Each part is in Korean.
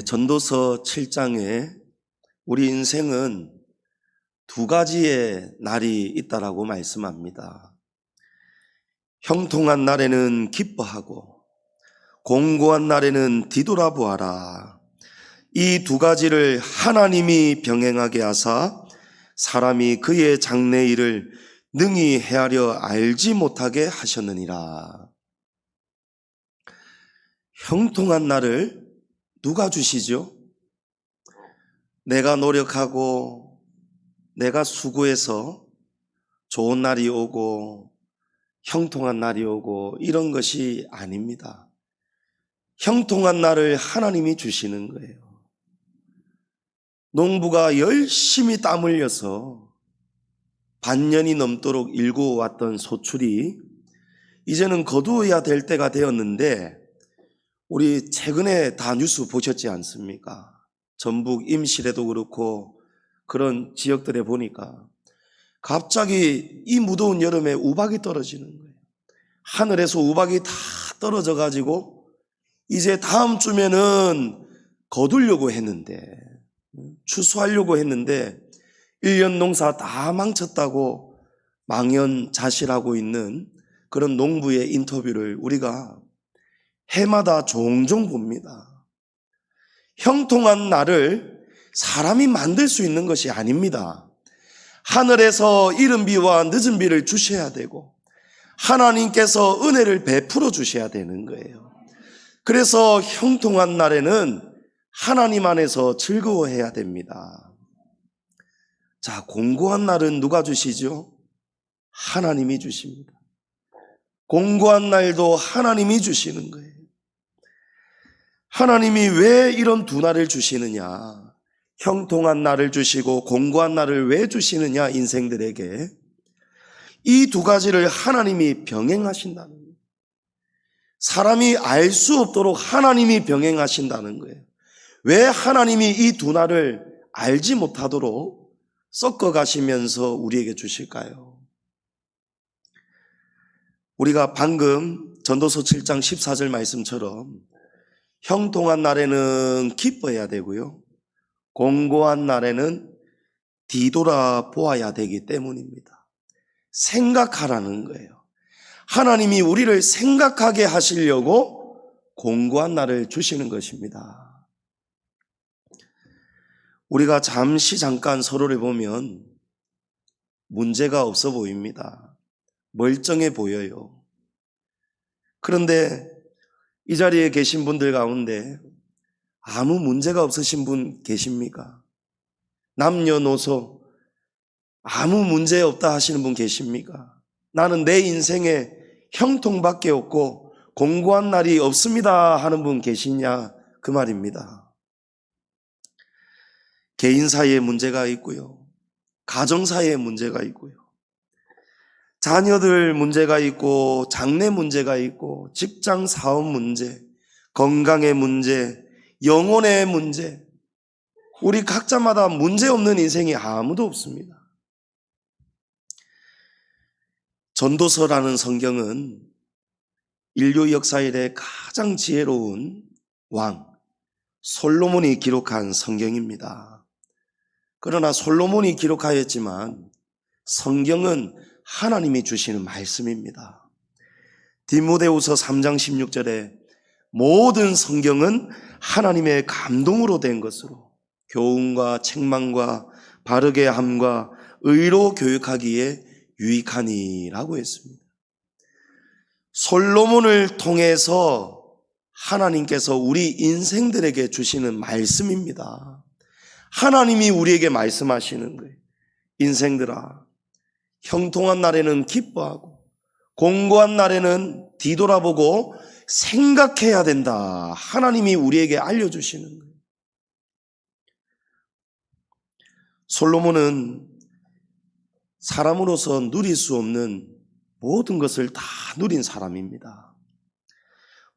전도서 7장에 우리 인생은 두 가지의 날이 있다라고 말씀합니다. 형통한 날에는 기뻐하고 공고한 날에는 뒤돌아보아라. 이 두 가지를 하나님이 병행하게 하사 사람이 그의 장래일을 능히 헤아려 알지 못하게 하셨느니라. 형통한 날을 누가 주시죠? 내가 노력하고 내가 수고해서 좋은 날이 오고 형통한 날이 오고 이런 것이 아닙니다. 형통한 날을 하나님이 주시는 거예요. 농부가 열심히 땀 흘려서 반년이 넘도록 일구어왔던 소출이 이제는 거두어야 될 때가 되었는데, 우리 최근에 다 뉴스 보셨지 않습니까? 전북 임실에도 그렇고 그런 지역들에 보니까 갑자기 이 무더운 여름에 우박이 떨어지는 거예요. 하늘에서 우박이 다 떨어져 가지고 이제 다음 주면은 거두려고 했는데, 추수하려고 했는데 1년 농사 다 망쳤다고 망연자실하고 있는 그런 농부의 인터뷰를 우리가 해마다 종종 봅니다. 형통한 날을 사람이 만들 수 있는 것이 아닙니다. 하늘에서 이른 비와 늦은 비를 주셔야 되고 하나님께서 은혜를 베풀어 주셔야 되는 거예요. 그래서 형통한 날에는 하나님 안에서 즐거워해야 됩니다. 자, 공고한 날은 누가 주시죠? 하나님이 주십니다. 공고한 날도 하나님이 주시는 거예요. 하나님이 왜 이런 두 날을 주시느냐? 형통한 날을 주시고 공고한 날을 왜 주시느냐? 인생들에게 이 두 가지를 하나님이 병행하신다는 거예요. 사람이 알 수 없도록 하나님이 병행하신다는 거예요. 왜 하나님이 이 두 날을 알지 못하도록 섞어가시면서 우리에게 주실까요? 우리가 방금 전도서 7장 14절 말씀처럼 형통한 날에는 기뻐해야 되고요, 공고한 날에는 뒤돌아보아야 되기 때문입니다. 생각하라는 거예요. 하나님이 우리를 생각하게 하시려고 공고한 날을 주시는 것입니다. 우리가 잠깐 서로를 보면 문제가 없어 보입니다. 멀쩡해 보여요. 그런데 이 자리에 계신 분들 가운데 아무 문제가 없으신 분 계십니까? 남녀노소 아무 문제 없다 하시는 분 계십니까? 나는 내 인생에 형통밖에 없고 공고한 날이 없습니다 하는 분 계시냐? 그 말입니다. 개인 사이에 문제가 있고요, 가정 사이에 문제가 있고요, 자녀들 문제가 있고 장래 문제가 있고 직장 사업 문제, 건강의 문제, 영혼의 문제, 우리 각자마다 문제 없는 인생이 아무도 없습니다. 전도서라는 성경은 인류 역사 이래 가장 지혜로운 왕 솔로몬이 기록한 성경입니다. 그러나 솔로몬이 기록하였지만 성경은 하나님이 주시는 말씀입니다. 디모데후서 3장 16절에 모든 성경은 하나님의 감동으로 된 것으로 교훈과 책망과 바르게 함과 의로 교육하기에 유익하니라고 했습니다. 솔로몬을 통해서 하나님께서 우리 인생들에게 주시는 말씀입니다. 하나님이 우리에게 말씀하시는 거예요. 인생들아, 형통한 날에는 기뻐하고 공고한 날에는 뒤돌아보고 생각해야 된다. 하나님이 우리에게 알려주시는 거예요. 솔로몬은 사람으로서 누릴 수 없는 모든 것을 다 누린 사람입니다.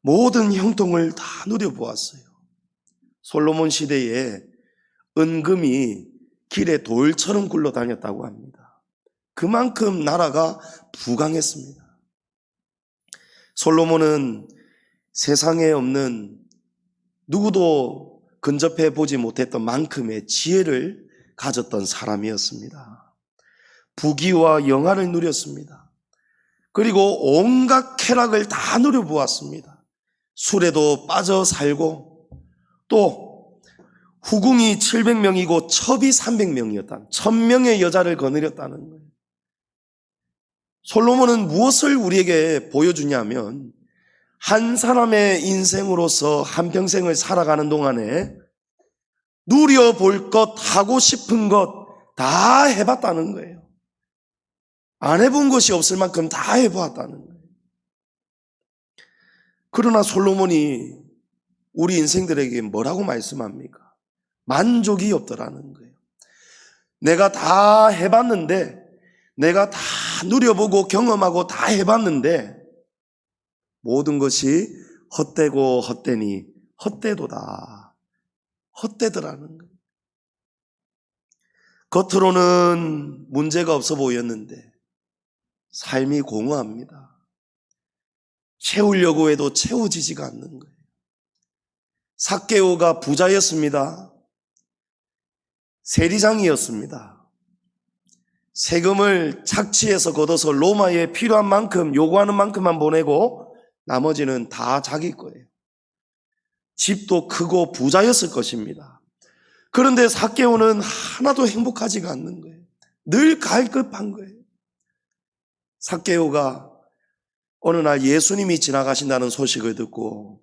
모든 형통을 다 누려보았어요. 솔로몬 시대에 은금이 길에 돌처럼 굴러다녔다고 합니다. 그만큼 나라가 부강했습니다. 솔로몬은 세상에 없는 누구도 근접해 보지 못했던 만큼의 지혜를 가졌던 사람이었습니다. 부귀와 영화를 누렸습니다. 그리고 온갖 쾌락을 다 누려보았습니다. 술에도 빠져 살고, 또 후궁이 700명이고 첩이 300명이었다. 1000명의 여자를 거느렸다는 거예요. 솔로몬은 무엇을 우리에게 보여주냐면, 한 사람의 인생으로서 한평생을 살아가는 동안에 누려볼 것, 하고 싶은 것 다 해봤다는 거예요. 안 해본 것이 없을 만큼 다 해보았다는 거예요. 그러나 솔로몬이 우리 인생들에게 뭐라고 말씀합니까? 만족이 없더라는 거예요. 내가 다 해봤는데, 내가 다 누려보고 경험하고 다 해봤는데 모든 것이 헛되고 헛되니 헛되도다. 헛되더라는 거예요. 겉으로는 문제가 없어 보였는데 삶이 공허합니다. 채우려고 해도 채워지지가 않는 거예요. 삭개오가 부자였습니다. 세리장이었습니다. 세금을 착취해서 걷어서 로마에 필요한 만큼, 요구하는 만큼만 보내고 나머지는 다 자기 거예요. 집도 크고 부자였을 것입니다. 그런데 삭개오는 하나도 행복하지가 않는 거예요. 늘 갈급한 거예요. 삭개오가 어느 날 예수님이 지나가신다는 소식을 듣고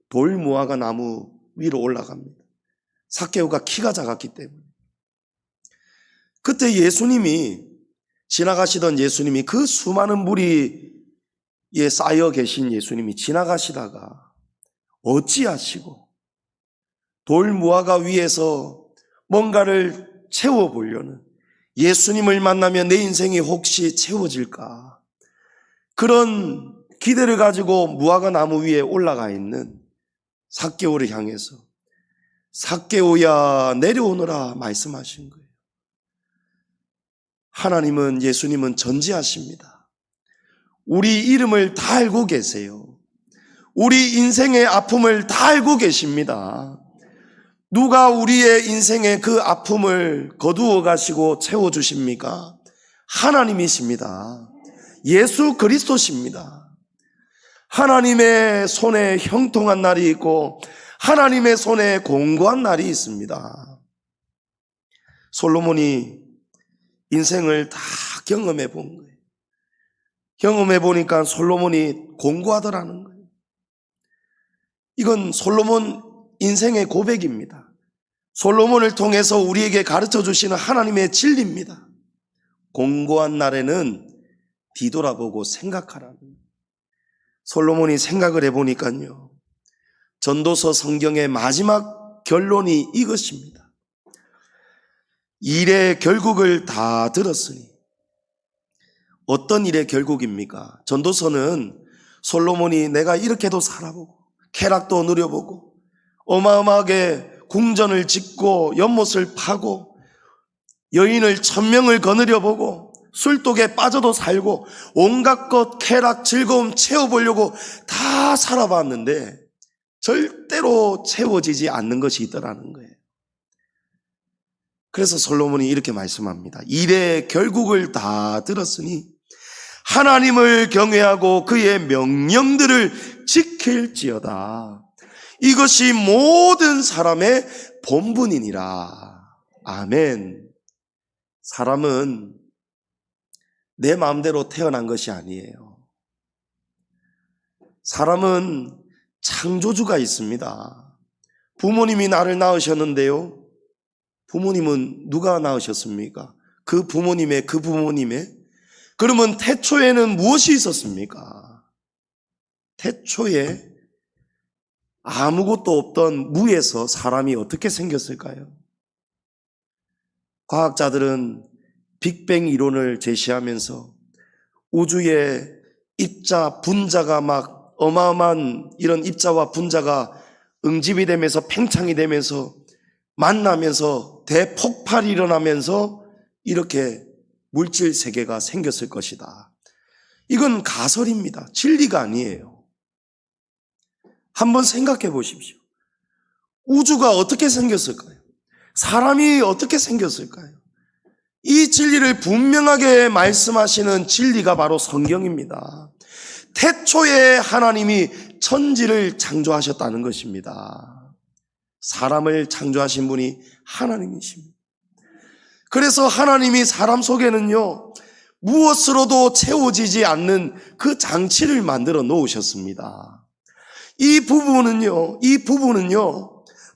돌무화과 나무 위로 올라갑니다. 삭개오가 키가 작았기 때문에. 그때 지나가시던 예수님이, 그 수많은 무리에 쌓여 계신 예수님이 지나가시다가 어찌하시고 돌무화과 위에서 뭔가를 채워보려는, 예수님을 만나면 내 인생이 혹시 채워질까, 그런 기대를 가지고 무화과 나무 위에 올라가 있는 삭개오를 향해서 삭개오야 내려오너라 말씀하신 거예요. 하나님은, 예수님은 전지하십니다. 우리 이름을 다 알고 계세요. 우리 인생의 아픔을 다 알고 계십니다. 누가 우리의 인생의 그 아픔을 거두어 가시고 채워주십니까? 하나님이십니다. 예수 그리스도십니다. 하나님의 손에 형통한 날이 있고 하나님의 손에 공고한 날이 있습니다. 솔로몬이 인생을 다 경험해 본 거예요. 경험해 보니까 솔로몬이 공고하더라는 거예요. 이건 솔로몬 인생의 고백입니다. 솔로몬을 통해서 우리에게 가르쳐 주시는 하나님의 진리입니다. 공고한 날에는 뒤돌아보고 생각하라는 거예요. 솔로몬이 생각을 해보니까요, 전도서 성경의 마지막 결론이 이것입니다. 일의 결국을 다 들었으니. 어떤 일의 결국입니까? 전도서는 솔로몬이 내가 이렇게도 살아보고 쾌락도 누려보고 어마어마하게 궁전을 짓고 연못을 파고 여인을 1000명을 거느려보고 술독에 빠져도 살고 온갖 것 쾌락 즐거움 채워보려고 다 살아봤는데 절대로 채워지지 않는 것이 있더라는 거예요. 그래서 솔로몬이 이렇게 말씀합니다. 일의 결국을 다 들었으니 하나님을 경외하고 그의 명령들을 지킬지어다. 이것이 모든 사람의 본분이니라. 아멘. 사람은 내 마음대로 태어난 것이 아니에요. 사람은 창조주가 있습니다. 부모님이 나를 낳으셨는데요, 부모님은 누가 낳으셨습니까? 그 부모님의 그러면 태초에는 무엇이 있었습니까? 태초에 아무것도 없던 무에서 사람이 어떻게 생겼을까요? 과학자들은 빅뱅 이론을 제시하면서 우주의 입자, 분자가 막 어마어마한 이런 입자와 분자가 응집이 되면서 팽창이 되면서 만나면서 대폭발이 일어나면서 이렇게 물질 세계가 생겼을 것이다. 이건 가설입니다. 진리가 아니에요. 한번 생각해 보십시오. 우주가 어떻게 생겼을까요? 사람이 어떻게 생겼을까요? 이 진리를 분명하게 말씀하시는 진리가 바로 성경입니다. 태초에 하나님이 천지를 창조하셨다는 것입니다. 사람을 창조하신 분이 하나님이십니다. 그래서 하나님이 사람 속에는요, 무엇으로도 채워지지 않는 그 장치를 만들어 놓으셨습니다. 이 부분은요,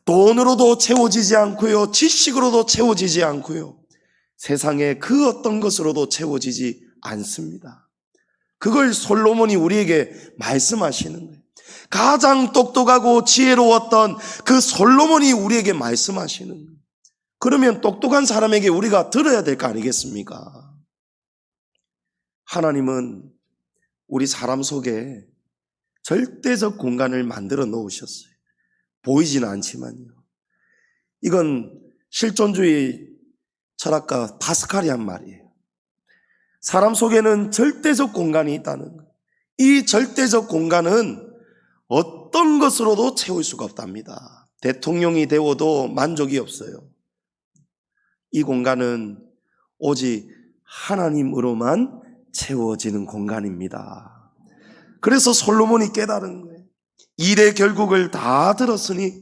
돈으로도 채워지지 않고요, 지식으로도 채워지지 않고요, 세상의 그 어떤 것으로도 채워지지 않습니다. 그걸 솔로몬이 우리에게 말씀하시는 거예요. 가장 똑똑하고 지혜로웠던 그 솔로몬이 우리에게 말씀하시는 거예요. 그러면 똑똑한 사람에게 우리가 들어야 될 거 아니겠습니까? 하나님은 우리 사람 속에 절대적 공간을 만들어 놓으셨어요. 보이지는 않지만요. 이건 실존주의 철학가 파스칼이 한 말이에요. 사람 속에는 절대적 공간이 있다는 거예요. 이 절대적 공간은 어떤 것으로도 채울 수가 없답니다. 대통령이 되어도 만족이 없어요. 이 공간은 오직 하나님으로만 채워지는 공간입니다. 그래서 솔로몬이 깨달은 거예요. 일의 결국을 다 들었으니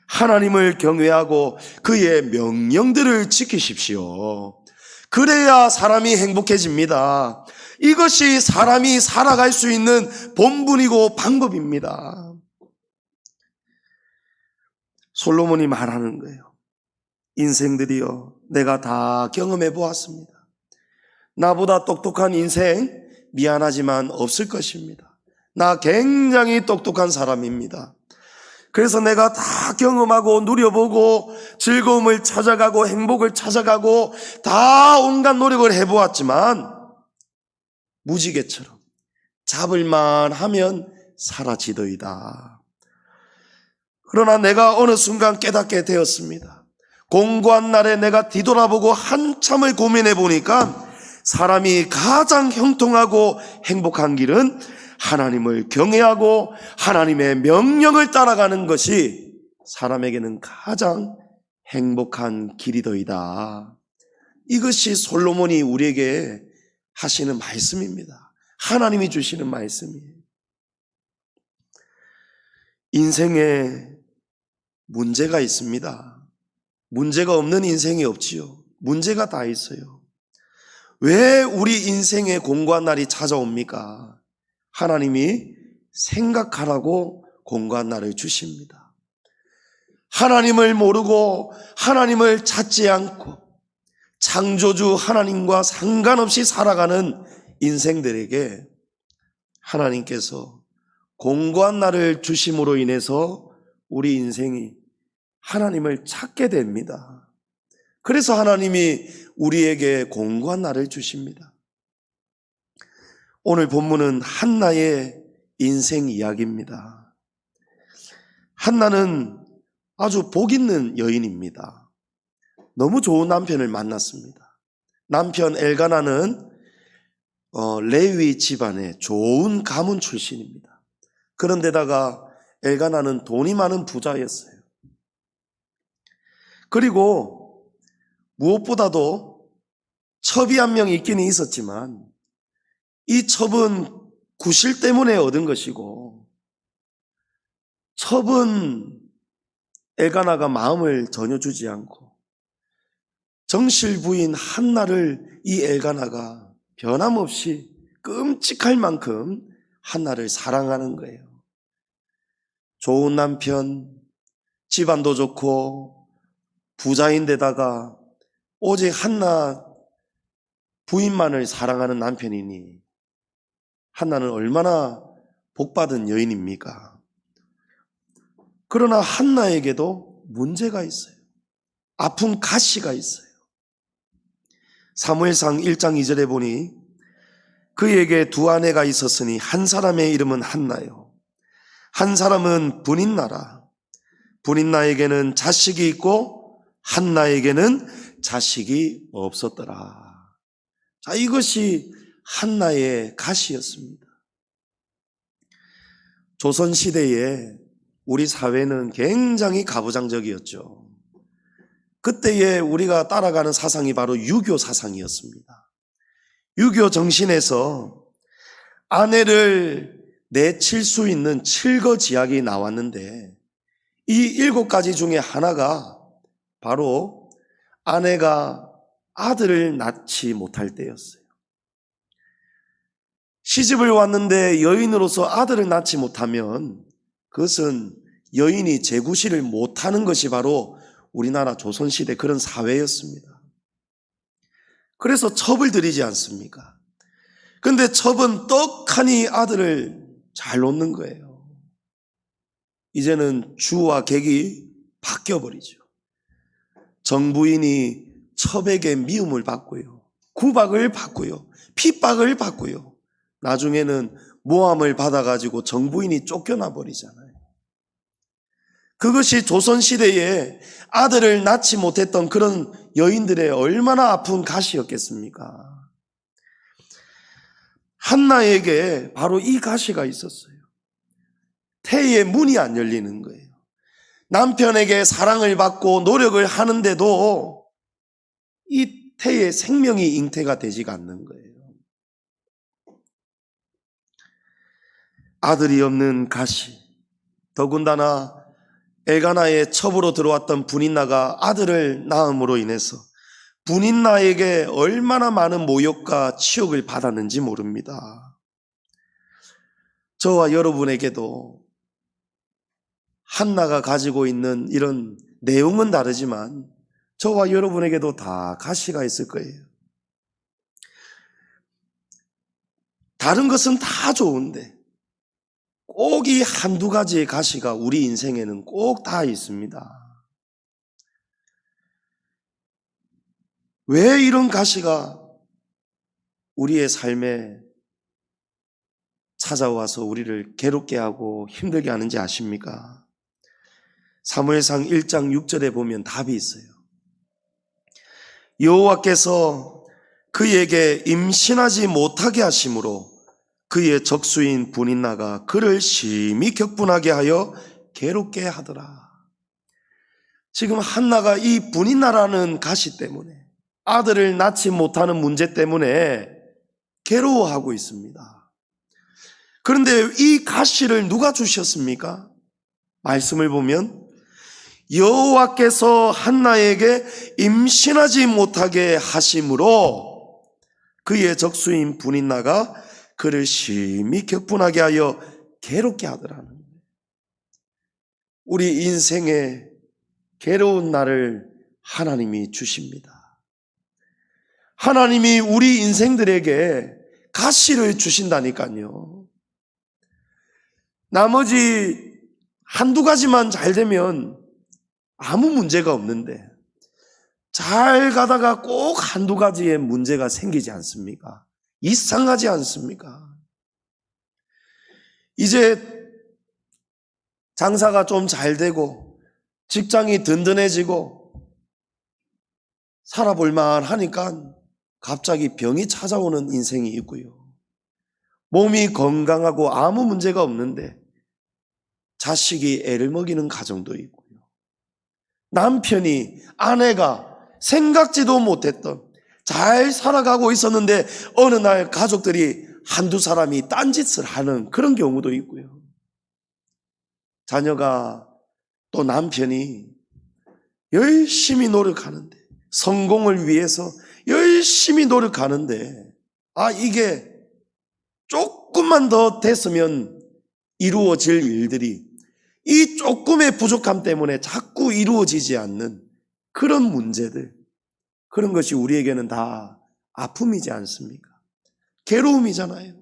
하나님을 경외하고 그의 명령들을 지키십시오. 그래야 사람이 행복해집니다. 이것이 사람이 살아갈 수 있는 본분이고 방법입니다. 솔로몬이 말하는 거예요. 인생들이여, 내가 다 경험해 보았습니다. 나보다 똑똑한 인생 미안하지만 없을 것입니다. 나 굉장히 똑똑한 사람입니다. 그래서 내가 다 경험하고 누려보고 즐거움을 찾아가고 행복을 찾아가고 다 온갖 노력을 해보았지만 무지개처럼 잡을만 하면 사라지더이다. 그러나 내가 어느 순간 깨닫게 되었습니다. 공고한 날에 내가 뒤돌아보고 한참을 고민해 보니까 사람이 가장 형통하고 행복한 길은 하나님을 경외하고 하나님의 명령을 따라가는 것이 사람에게는 가장 행복한 길이더이다. 이것이 솔로몬이 우리에게 하시는 말씀입니다. 하나님이 주시는 말씀이에요. 인생에 문제가 있습니다. 문제가 없는 인생이 없지요. 문제가 다 있어요. 왜 우리 인생에 공고한 날이 찾아옵니까? 하나님이 생각하라고 공고한 날을 주십니다. 하나님을 모르고 하나님을 찾지 않고 창조주 하나님과 상관없이 살아가는 인생들에게 하나님께서 공고한 날을 주심으로 인해서 우리 인생이 하나님을 찾게 됩니다. 그래서 하나님이 우리에게 공고한 날을 주십니다. 오늘 본문은 한나의 인생 이야기입니다. 한나는 아주 복 있는 여인입니다. 너무 좋은 남편을 만났습니다. 남편 엘가나는 레위 집안의 좋은 가문 출신입니다. 그런데다가 엘가나는 돈이 많은 부자였어요. 그리고 무엇보다도 첩이 한 명 있기는 있었지만 이 첩은 구실 때문에 얻은 것이고 첩은 엘가나가 마음을 전혀 주지 않고 정실 부인 한나를 이 엘가나가 변함없이 끔찍할 만큼 한나를 사랑하는 거예요. 좋은 남편, 집안도 좋고 부자인데다가 오직 한나 부인만을 사랑하는 남편이니 한나는 얼마나 복받은 여인입니까? 그러나 한나에게도 문제가 있어요. 아픈 가시가 있어요. 사무엘상 1장 2절에 보니 그에게 두 아내가 있었으니 한 사람의 이름은 한나요, 한 사람은 분인나라. 분인나에게는 자식이 있고 한나에게는 자식이 없었더라. 자, 이것이 한나의 가시였습니다. 조선시대에 우리 사회는 굉장히 가부장적이었죠. 그때에 우리가 따라가는 사상이 바로 유교 사상이었습니다. 유교 정신에서 아내를 내칠 수 있는 칠거지약이 나왔는데 이 7가지 중에 하나가 바로 아내가 아들을 낳지 못할 때였어요. 시집을 왔는데 여인으로서 아들을 낳지 못하면 그것은 여인이 제구실을 못하는 것이 바로 우리나라 조선시대 그런 사회였습니다. 그래서 첩을 들이지 않습니까? 근데 첩은 떡하니 아들을 잘 놓는 거예요. 이제는 주와 객이 바뀌어버리죠. 정부인이 첩에게 미움을 받고요, 구박을 받고요, 핍박을 받고요, 나중에는 모함을 받아가지고 정부인이 쫓겨나 버리잖아요. 그것이 조선시대에 아들을 낳지 못했던 그런 여인들의 얼마나 아픈 가시였겠습니까? 한나에게 바로 이 가시가 있었어요. 태의 문이 안 열리는 거예요. 남편에게 사랑을 받고 노력을 하는데도 이 태의 생명이 잉태가 되지가 않는 거예요. 아들이 없는 가시, 더군다나 엘가나의 첩으로 들어왔던 분인나가 아들을 낳음으로 인해서 분인나에게 얼마나 많은 모욕과 치욕을 받았는지 모릅니다. 저와 여러분에게도 한나가 가지고 있는 이런 내용은 다르지만 저와 여러분에게도 다 가시가 있을 거예요. 다른 것은 다 좋은데 꼭 이 한두 가지의 가시가 우리 인생에는 꼭 다 있습니다. 왜 이런 가시가 우리의 삶에 찾아와서 우리를 괴롭게 하고 힘들게 하는지 아십니까? 사무엘상 1장 6절에 보면 답이 있어요. 여호와께서 그에게 임신하지 못하게 하심으로 그의 적수인 분인나가 그를 심히 격분하게 하여 괴롭게 하더라. 지금 한나가 이 분인나라는 가시 때문에, 아들을 낳지 못하는 문제 때문에 괴로워하고 있습니다. 그런데 이 가시를 누가 주셨습니까? 말씀을 보면 여호와께서 한나에게 임신하지 못하게 하심으로 그의 적수인 분인나가 그를 심히 격분하게 하여 괴롭게 하더라는 거예요. 우리 인생에 괴로운 날을 하나님이 주십니다. 하나님이 우리 인생들에게 가시를 주신다니까요. 나머지 한두 가지만 잘 되면 아무 문제가 없는데 잘 가다가 꼭 한두 가지의 문제가 생기지 않습니까? 이상하지 않습니까? 이제 장사가 좀 잘 되고 직장이 든든해지고 살아볼만 하니까 갑자기 병이 찾아오는 인생이 있고요. 몸이 건강하고 아무 문제가 없는데 자식이 애를 먹이는 가정도 있고요. 남편이, 아내가 생각지도 못했던 잘 살아가고 있었는데 어느 날 가족들이 한두 사람이 딴짓을 하는 그런 경우도 있고요. 자녀가 또 남편이 열심히 노력하는데, 성공을 위해서 열심히 노력하는데 이게 조금만 더 됐으면 이루어질 일들이 이 조금의 부족함 때문에 자꾸 이루어지지 않는 그런 문제들, 그런 것이 우리에게는 다 아픔이지 않습니까? 괴로움이잖아요.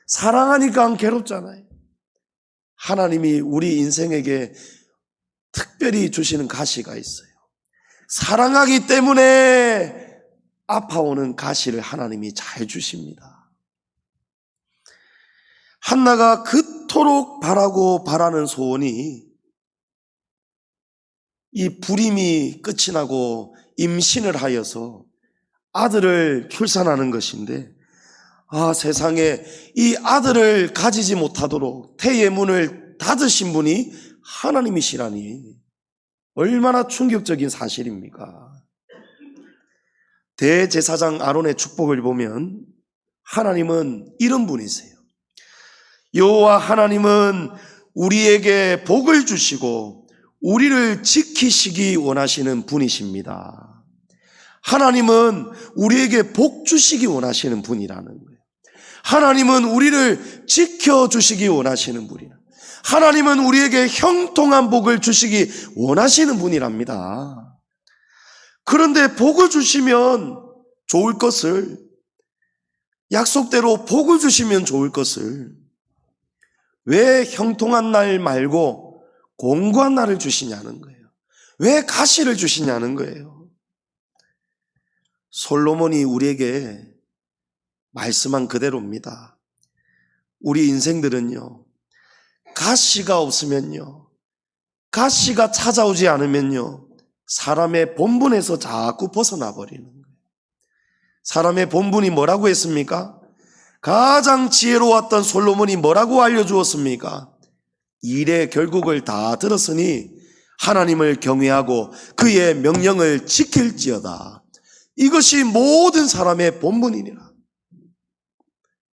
사랑하니까 괴롭잖아요. 하나님이 우리 인생에게 특별히 주시는 가시가 있어요. 사랑하기 때문에 아파오는 가시를 하나님이 잘 주십니다. 한나가 그토록 바라고 바라는 소원이 이 불임이 끝이 나고 임신을 하여서 아들을 출산하는 것인데, 세상에 이 아들을 가지지 못하도록 태의 문을 닫으신 분이 하나님이시라니 얼마나 충격적인 사실입니까? 대제사장 아론의 축복을 보면 하나님은 이런 분이세요. 여호와 하나님은 우리에게 복을 주시고 우리를 지키시기 원하시는 분이십니다. 하나님은 우리에게 복 주시기 원하시는 분이라는 거예요. 하나님은 우리를 지켜주시기 원하시는 분이라. 하나님은 우리에게 형통한 복을 주시기 원하시는 분이랍니다. 그런데 복을 주시면 좋을 것을, 약속대로 복을 주시면 좋을 것을 왜 형통한 날 말고 공고한 날을 주시냐는 거예요. 왜 가시를 주시냐는 거예요. 솔로몬이 우리에게 말씀한 그대로입니다. 우리 인생들은요, 가시가 없으면요, 가시가 찾아오지 않으면요, 사람의 본분에서 자꾸 벗어나 버리는 거예요. 사람의 본분이 뭐라고 했습니까? 가장 지혜로웠던 솔로몬이 뭐라고 알려주었습니까? 일의 결국을 다 들었으니 하나님을 경외하고 그의 명령을 지킬지어다. 이것이 모든 사람의 본분이니라.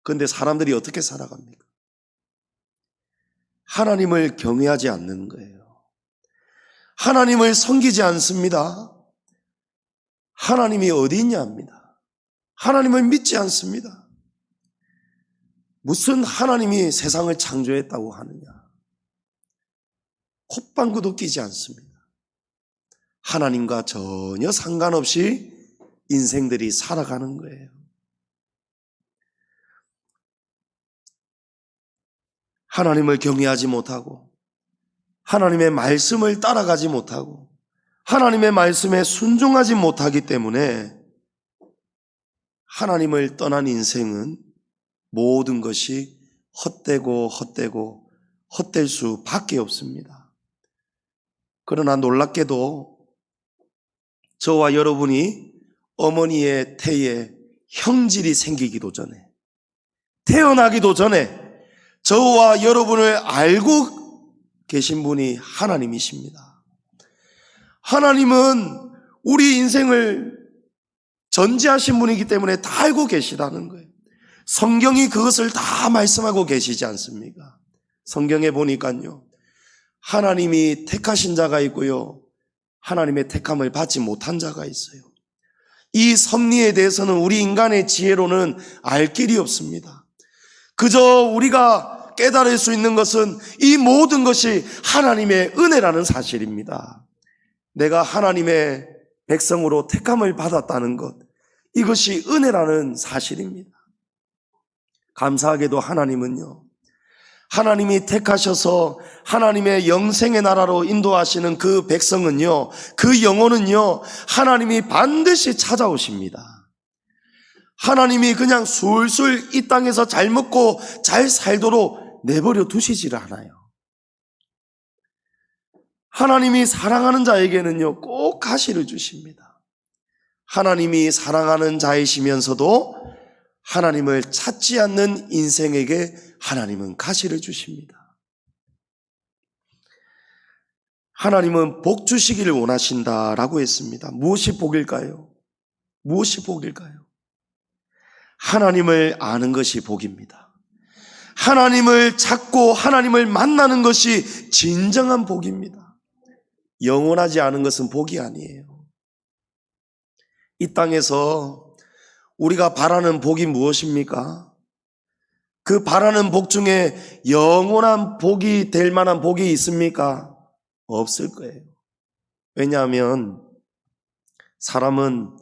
그런데 사람들이 어떻게 살아갑니까? 하나님을 경외하지 않는 거예요. 하나님을 섬기지 않습니다. 하나님이 어디 있냐 합니다. 하나님을 믿지 않습니다. 무슨 하나님이 세상을 창조했다고 하느냐. 콧방구도 끼지 않습니다. 하나님과 전혀 상관없이 인생들이 살아가는 거예요. 하나님을 경외하지 못하고 하나님의 말씀을 따라가지 못하고 하나님의 말씀에 순종하지 못하기 때문에 하나님을 떠난 인생은 모든 것이 헛되고 헛될 수밖에 없습니다. 그러나 놀랍게도 저와 여러분이 어머니의 태에 형질이 생기기도 전에, 태어나기도 전에 저와 여러분을 알고 계신 분이 하나님이십니다. 하나님은 우리 인생을 전지하신 분이기 때문에 다 알고 계시다는 거예요. 성경이 그것을 다 말씀하고 계시지 않습니까? 성경에 보니까요, 하나님이 택하신 자가 있고요, 하나님의 택함을 받지 못한 자가 있어요. 이 섭리에 대해서는 우리 인간의 지혜로는 알 길이 없습니다. 그저 우리가 깨달을 수 있는 것은 이 모든 것이 하나님의 은혜라는 사실입니다. 내가 하나님의 백성으로 택함을 받았다는 것, 이것이 은혜라는 사실입니다. 감사하게도 하나님은요, 하나님이 택하셔서 하나님의 영생의 나라로 인도하시는 그 백성은요, 그 영혼은요, 하나님이 반드시 찾아오십니다. 하나님이 그냥 술술 이 땅에서 잘 먹고 잘 살도록 내버려 두시지를 않아요. 하나님이 사랑하는 자에게는요, 꼭 가시를 주십니다. 하나님이 사랑하는 자이시면서도 하나님을 찾지 않는 인생에게 하나님은 가시를 주십니다. 하나님은 복 주시기를 원하신다라고 했습니다. 무엇이 복일까요? 무엇이 복일까요? 하나님을 아는 것이 복입니다. 하나님을 찾고 하나님을 만나는 것이 진정한 복입니다. 영원하지 않은 것은 복이 아니에요. 이 땅에서 우리가 바라는 복이 무엇입니까? 그 바라는 복 중에 영원한 복이 될 만한 복이 있습니까? 없을 거예요. 왜냐하면 사람은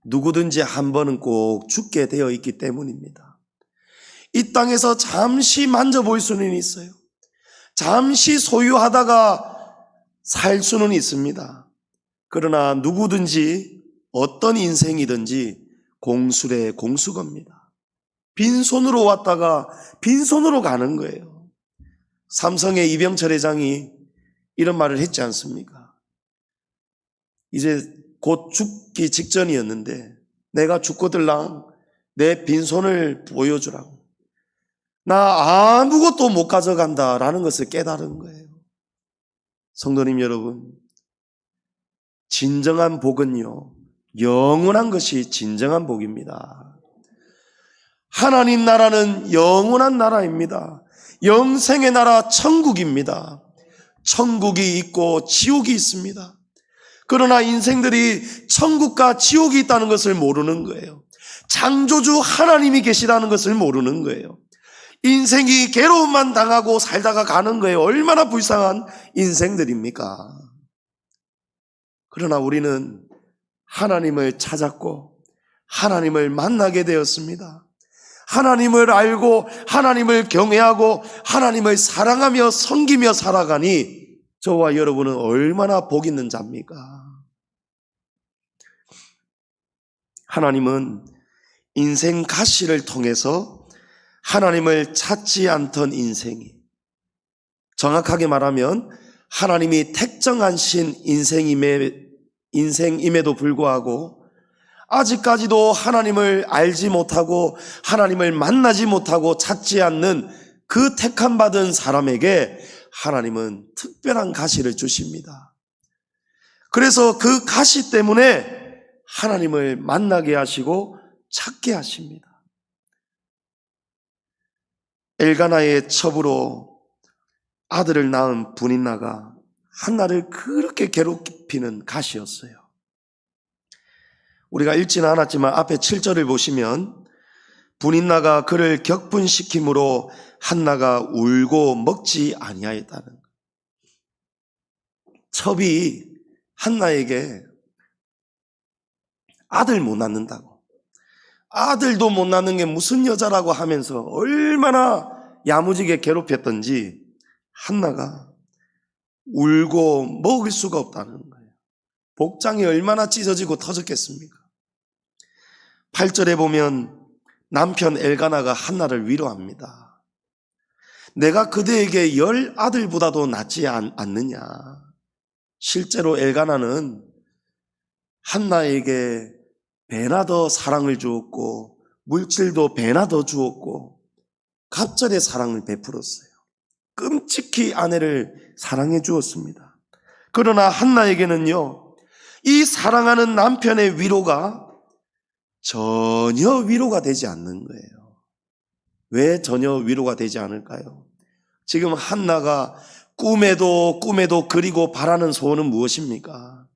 누구든지 한 번은 꼭 죽게 되어 있기 때문입니다. 이 땅에서 잠시 만져볼 수는 있어요. 잠시 소유하다가 살 수는 있습니다. 그러나 누구든지 어떤 인생이든지 공수래 공수겁니다. 빈손으로 왔다가 빈손으로 가는 거예요. 삼성의 이병철 회장이 이런 말을 했지 않습니까? 이제 곧 죽기 직전이었는데 내가 죽거들랑 내 빈손을 보여주라고. 나 아무것도 못 가져간다라는 것을 깨달은 거예요. 성도님 여러분, 진정한 복은요, 영원한 것이 진정한 복입니다. 하나님 나라는 영원한 나라입니다. 영생의 나라 천국입니다. 천국이 있고 지옥이 있습니다. 그러나 인생들이 천국과 지옥이 있다는 것을 모르는 거예요. 창조주 하나님이 계시다는 것을 모르는 거예요. 인생이 괴로움만 당하고 살다가 가는 거예요. 얼마나 불쌍한 인생들입니까? 그러나 우리는 하나님을 찾았고 하나님을 만나게 되었습니다. 하나님을 알고 하나님을 경외하고 하나님을 사랑하며 섬기며 살아가니 저와 여러분은 얼마나 복 있는 자입니까? 하나님은 인생 가시를 통해서 하나님을 찾지 않던 인생이, 정확하게 말하면 하나님이 택정하신 인생임에도 불구하고 아직까지도 하나님을 알지 못하고 하나님을 만나지 못하고 찾지 않는 그 택함받은 사람에게 하나님은 특별한 가시를 주십니다. 그래서 그 가시 때문에 하나님을 만나게 하시고 찾게 하십니다. 엘가나의 첩으로 아들을 낳은 분인나가 한나를 그렇게 괴롭히는 가시였어요. 우리가 읽지는 않았지만 앞에 7절을 보시면 분인나가 그를 격분시킴으로 한나가 울고 먹지 아니하였다는 거예요. 첩이 한나에게 아들 못 낳는다고, 아들도 못 낳는 게 무슨 여자라고 하면서 얼마나 야무지게 괴롭혔던지 한나가 울고 먹을 수가 없다는 거예요. 복장이 얼마나 찢어지고 터졌겠습니까? 8절에 보면 남편 엘가나가 한나를 위로합니다. 내가 그대에게 10 아들보다도 낫지 않느냐. 실제로 엘가나는 한나에게 배나 더 사랑을 주었고 물질도 배나 더 주었고 갑절의 사랑을 베풀었어요. 끔찍히 아내를 사랑해 주었습니다. 그러나 한나에게는요, 이 사랑하는 남편의 위로가 전혀 위로가 되지 않는 거예요. 왜 전혀 위로가 되지 않을까요? 지금 한나가 꿈에도 그리고 바라는 소원은 무엇입니까?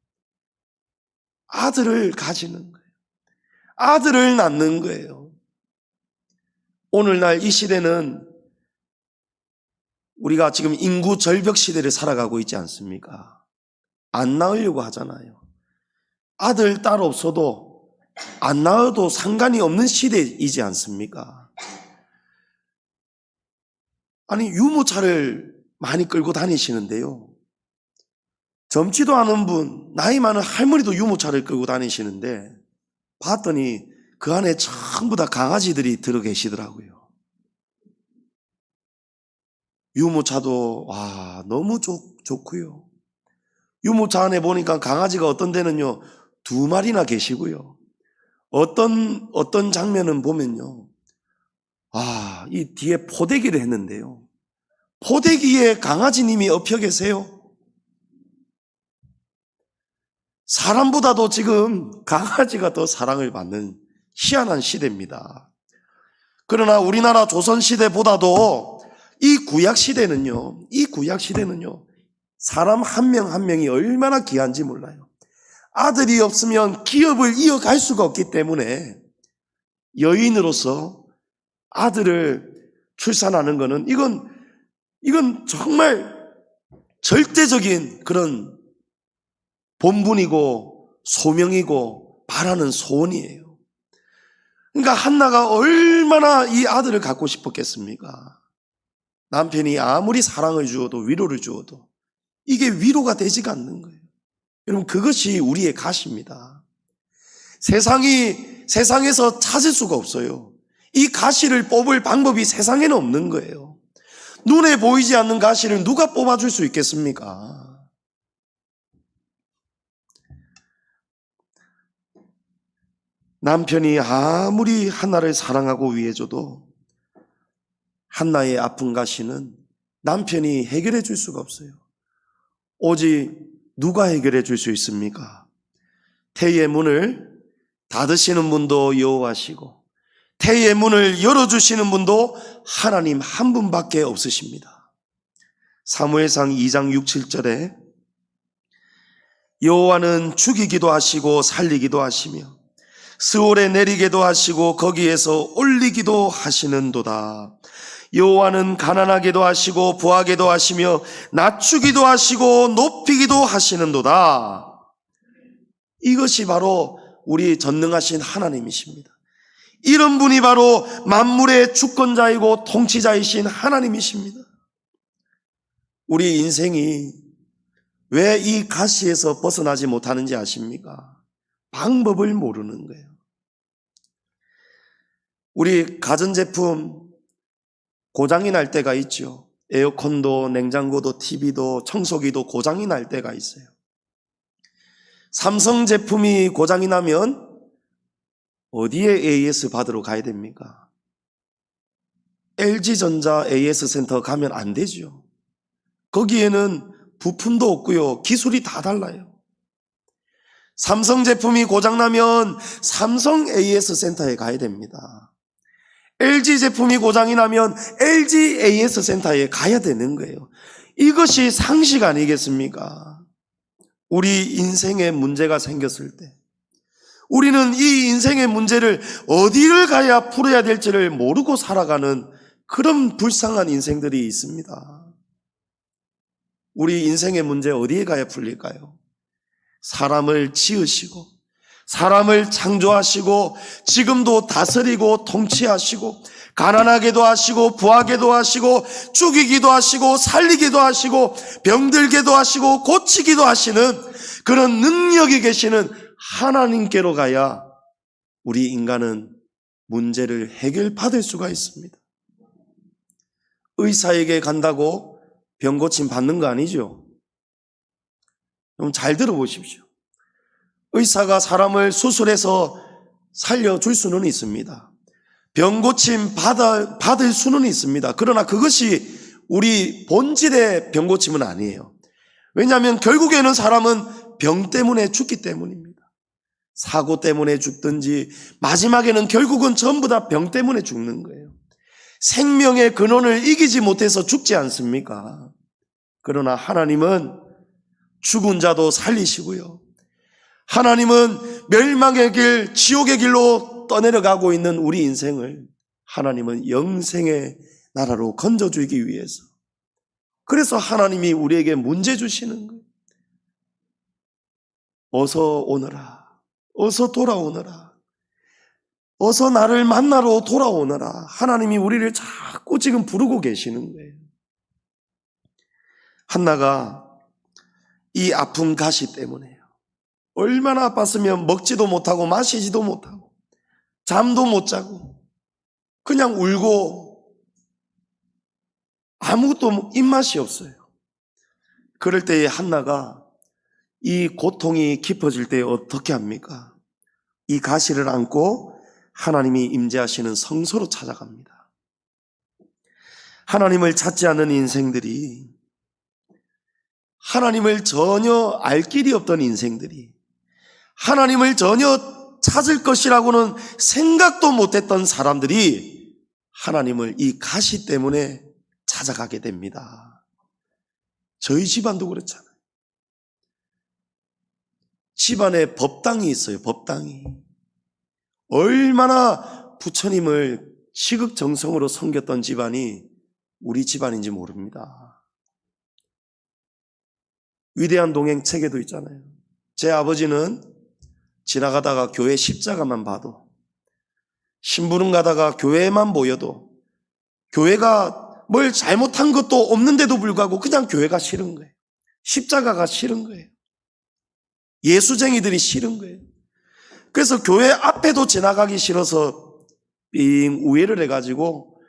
아들을 가지는 거예요. 아들을 낳는 거예요. 오늘날 이 시대는 우리가 지금 인구 절벽 시대를 살아가고 있지 않습니까? 안 낳으려고 하잖아요. 아들, 딸 없어도 안 낳아도 상관이 없는 시대이지 않습니까? 아니, 유모차를 많이 끌고 다니시는데요, 젊지도 않은 분, 나이 많은 할머니도 유모차를 끌고 다니시는데 봤더니 그 안에 전부 다 강아지들이 들어 계시더라고요. 유모차도 너무 좋고요. 유모차 안에 보니까 강아지가 어떤 데는요 2마리나 계시고요. 어떤 장면은 보면요, 이 뒤에 포대기를 했는데요, 포대기에 강아지님이 엎여 계세요. 사람보다도 지금 강아지가 더 사랑을 받는 희한한 시대입니다. 그러나 우리나라 조선시대보다도 이 구약시대는요, 사람 한 명 한 명이 얼마나 귀한지 몰라요. 아들이 없으면 기업을 이어갈 수가 없기 때문에 여인으로서 아들을 출산하는 것은 이건 정말 절대적인 그런 본분이고 소명이고 바라는 소원이에요. 그러니까 한나가 얼마나 이 아들을 갖고 싶었겠습니까? 남편이 아무리 사랑을 주어도 위로를 주어도 이게 위로가 되지가 않는 거예요. 여러분, 그것이 우리의 가시입니다. 세상에서 찾을 수가 없어요. 이 가시를 뽑을 방법이 세상에는 없는 거예요. 눈에 보이지 않는 가시를 누가 뽑아줄 수 있겠습니까? 남편이 아무리 한나를 사랑하고 위해줘도 한나의 아픈 가시는 남편이 해결해 줄 수가 없어요. 오직 누가 해결해 줄 수 있습니까? 태의 문을 닫으시는 분도 여호와시고 태의 문을 열어주시는 분도 하나님 한 분밖에 없으십니다. 사무엘상 2장 6, 7절에 여호와는 죽이기도 하시고 살리기도 하시며 스올에 내리게도 하시고 거기에서 올리기도 하시는도다. 여호와는 가난하게도 하시고 부하게도 하시며 낮추기도 하시고 높이기도 하시는도다. 이것이 바로 우리 전능하신 하나님이십니다. 이런 분이 바로 만물의 주권자이고 통치자이신 하나님이십니다. 우리 인생이 왜 이 가시에서 벗어나지 못하는지 아십니까? 방법을 모르는 거예요. 우리 가전제품 고장이 날 때가 있죠. 에어컨도 냉장고도 TV도 청소기도 고장이 날 때가 있어요. 삼성 제품이 고장이 나면 어디에 AS 받으러 가야 됩니까? LG전자 AS 센터 가면 안 되죠. 거기에는 부품도 없고요. 기술이 다 달라요. 삼성 제품이 고장나면 삼성 AS 센터에 가야 됩니다. LG 제품이 고장이 나면 LG AS 센터에 가야 되는 거예요. 이것이 상식 아니겠습니까? 우리 인생에 문제가 생겼을 때 우리는 이 인생의 문제를 어디를 가야 풀어야 될지를 모르고 살아가는 그런 불쌍한 인생들이 있습니다. 우리 인생의 문제 어디에 가야 풀릴까요? 사람을 지으시고 사람을 창조하시고 지금도 다스리고 통치하시고 가난하게도 하시고 부하게도 하시고 죽이기도 하시고 살리기도 하시고 병들게도 하시고 고치기도 하시는 그런 능력이 계시는 하나님께로 가야 우리 인간은 문제를 해결받을 수가 있습니다. 의사에게 간다고 병 고침 받는 거 아니죠? 좀 잘 들어보십시오. 의사가 사람을 수술해서 살려줄 수는 있습니다. 병 고침 받을 수는 있습니다. 그러나 그것이 우리 본질의 병 고침은 아니에요. 왜냐하면 결국에는 사람은 병 때문에 죽기 때문입니다. 사고 때문에 죽든지 마지막에는 결국은 전부 다 병 때문에 죽는 거예요. 생명의 근원을 이기지 못해서 죽지 않습니까? 그러나 하나님은 죽은 자도 살리시고요. 하나님은 멸망의 길, 지옥의 길로 떠내려가고 있는 우리 인생을 하나님은 영생의 나라로 건져주기 위해서, 그래서 하나님이 우리에게 문제 주시는 거예요. 어서 오너라, 어서 돌아오너라, 어서 나를 만나러 돌아오너라. 하나님이 우리를 자꾸 지금 부르고 계시는 거예요. 한나가 이 아픈 가시 때문에요. 얼마나 아팠으면 먹지도 못하고 마시지도 못하고 잠도 못 자고 그냥 울고 아무것도 입맛이 없어요. 그럴 때에 한나가 이 고통이 깊어질 때 어떻게 합니까? 이 가시를 안고 하나님이 임재하시는 성소로 찾아갑니다. 하나님을 찾지 않는 인생들이, 하나님을 전혀 알 길이 없던 인생들이, 하나님을 전혀 찾을 것이라고는 생각도 못했던 사람들이 하나님을 이 가시 때문에 찾아가게 됩니다. 저희 집안도 그렇잖아요. 집안에 법당이 있어요. 법당이. 얼마나 부처님을 시극정성으로 섬겼던 집안이 우리 집안인지 모릅니다. 위대한 동행 책에도 있잖아요. 제 아버지는 지나가다가 교회 십자가만 봐도, 심부름 가다가 교회만 보여도, 교회가 뭘 잘못한 것도 없는데도 불구하고 그냥 교회가 싫은 거예요. 십자가가 싫은 거예요. 예수쟁이들이 싫은 거예요. 그래서 교회 앞에도 지나가기 싫어서 삥 우회를 해가지고